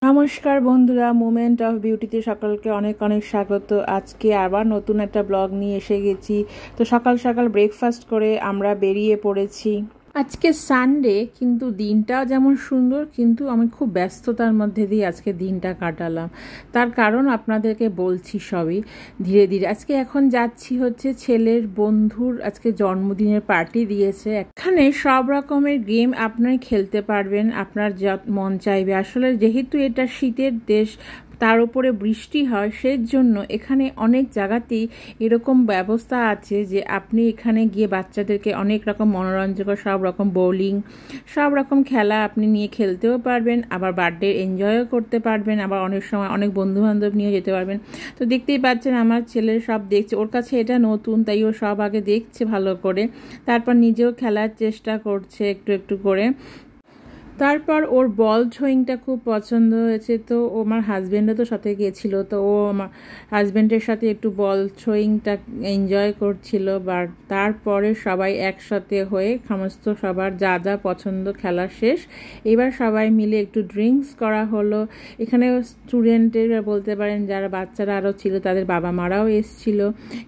নমস্কার বন্ধুরা, moment of বিউটিতে সকলকে অনেক অনেক স্বাগত। আজকে আবার নতুন একটা ব্লগ নিয়ে এসে গেছি। তো সকাল সকাল ব্রেকফাস্ট করে আমরা বেরিয়ে পড়েছি। আজকে সানডে, কিন্তু দিনটাও যেমন সুন্দর, কিন্তু আমি খুব ব্যস্ততার মধ্যে দিয়ে আজকে দিনটা কাটালাম। তার কারণ আপনাদেরকে বলছি সবই ধীরে ধীরে। আজকে এখন যাচ্ছি হচ্ছে ছেলের বন্ধুর আজকে জন্মদিনের পার্টি দিয়েছে। এখানে সব রকমের গেম আপনারা খেলতে পারবেন, আপনার যা মন চাইবে। আসলে যেহেতু এটা শীতের দেশ, তার উপরে বৃষ্টি হয়, সেই জন্য এখানে অনেক জায়গাতেই এরকম ব্যবস্থা আছে যে আপনি এখানে গিয়ে বাচ্চাদেরকে অনেক রকম মনোরঞ্জক সব রকম বোলিং, সব রকম খেলা আপনি নিয়ে খেলতেও পারবেন, আবার বার্থডে এনজয়ও করতে পারবেন, আবার অনেক সময় অনেক বন্ধুবান্ধব নিয়ে যেতে পারবেন। তো দেখতেই পাচ্ছেন আমার ছেলে সব দেখছে, ওর কাছে এটা নতুন, তাই ও সব আগে দেখছে ভালো করে, তারপর নিজেও খেলার চেষ্টা করছে একটু একটু করে। তারপর ওর বল থ্রোয়িংটা খুব পছন্দ হয়েছে, তো আমার হাজব্যান্ডও তো সাথে গিয়েছিল, তো ও আমার হাজব্যান্ডের সাথে একটু বল থ্রোয়িংটা এনজয় করছিল। বা তারপরে সবাই একসাথে হয়ে সমস্ত সবার যা যা পছন্দ খেলা শেষ, এবার সবাই মিলে একটু ড্রিঙ্কস করা হলো। এখানে স্টুডেন্টেরা বলতে পারেন, যারা বাচ্চারা আরও ছিল তাদের বাবা মারাও এসছিল।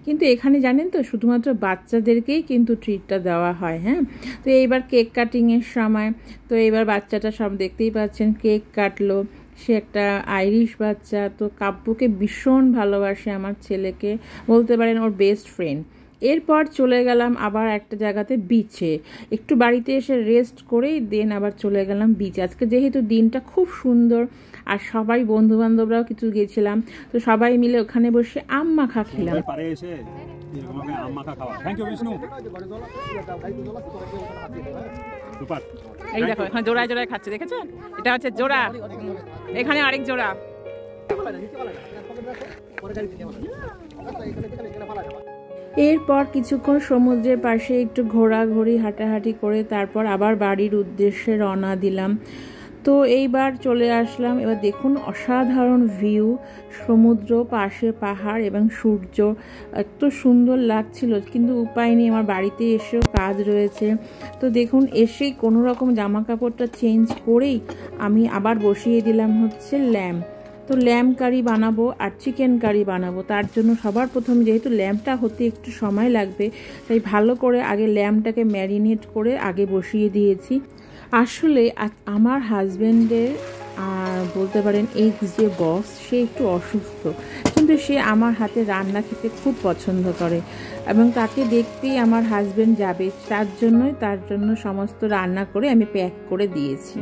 কিন্তু এখানে জানেন তো শুধুমাত্র বাচ্চাদেরকেই কিন্তু ট্রিটটা দেওয়া হয়। হ্যাঁ, তো এইবার কেক কাটিংয়ের সময়, তো এবার বাচ্চাটা সব দেখতেই পাচ্ছেন কেক কাটলো। সে একটা আইরিশ বাচ্চা, তো কাব্যকে ভীষণ ভালোবাসে, আমার ছেলেকে বলতে পারেন ওর বেস্ট ফ্রেন্ড। এরপর চলে গেলাম আবার একটা জায়গাতে বিচে, একটু বাড়িতে এসে রেস্ট করেই দেন আবার চলে গেলাম বিচে। আজকে যেহেতু দিনটা খুব সুন্দর আর সবাই বন্ধুবান্ধবরাও কিছু গেছিলাম, তো সবাই মিলে ওখানে বসে আম মাখা খেলাম। এই দেখো এখানে জোড়ায় জোড়ায় খাচ্ছে, দেখেছেন? এটা হচ্ছে জোড়া, এখানে আরেক জোড়া। এরপর কিছুক্ষণ সমুদ্রের পাশে একটু ঘোরাঘুরি হাঁটাহাঁটি করে তারপর আবার বাড়ির উদ্দেশ্যে রওনা দিলাম। তো এইবার চলে আসলাম। এবার দেখুন অসাধারণ ভিউ, সমুদ্র, পাশে পাহাড় এবং সূর্য, এত সুন্দর লাগছিল। কিন্তু উপায় নেই, আমার বাড়িতে এসেও কাজ রয়েছে। তো দেখুন এসেই কোনো রকম জামা কাপড়টা চেঞ্জ করেই আমি আবার বসিয়ে দিলাম হচ্ছে ল্যাম্প। তো ল্যাম্প কারি বানাবো আর চিকেন কারি বানাবো। তার জন্য সবার প্রথম, যেহেতু ল্যাম্পটা হতে একটু সময় লাগবে, তাই ভালো করে আগে ল্যাম্পটাকে ম্যারিনেট করে আগে বসিয়ে দিয়েছি। আসলে আমার হাজব্যান্ডের বলতে পারেন এক্স যে বস, সে একটু অসুস্থ, কিন্তু সে আমার হাতে রান্না খেতে খুব পছন্দ করে এবং তাকে দেখতেই আমার হাজব্যান্ড যাবে, তার জন্য সমস্ত রান্না করে আমি প্যাক করে দিয়েছি।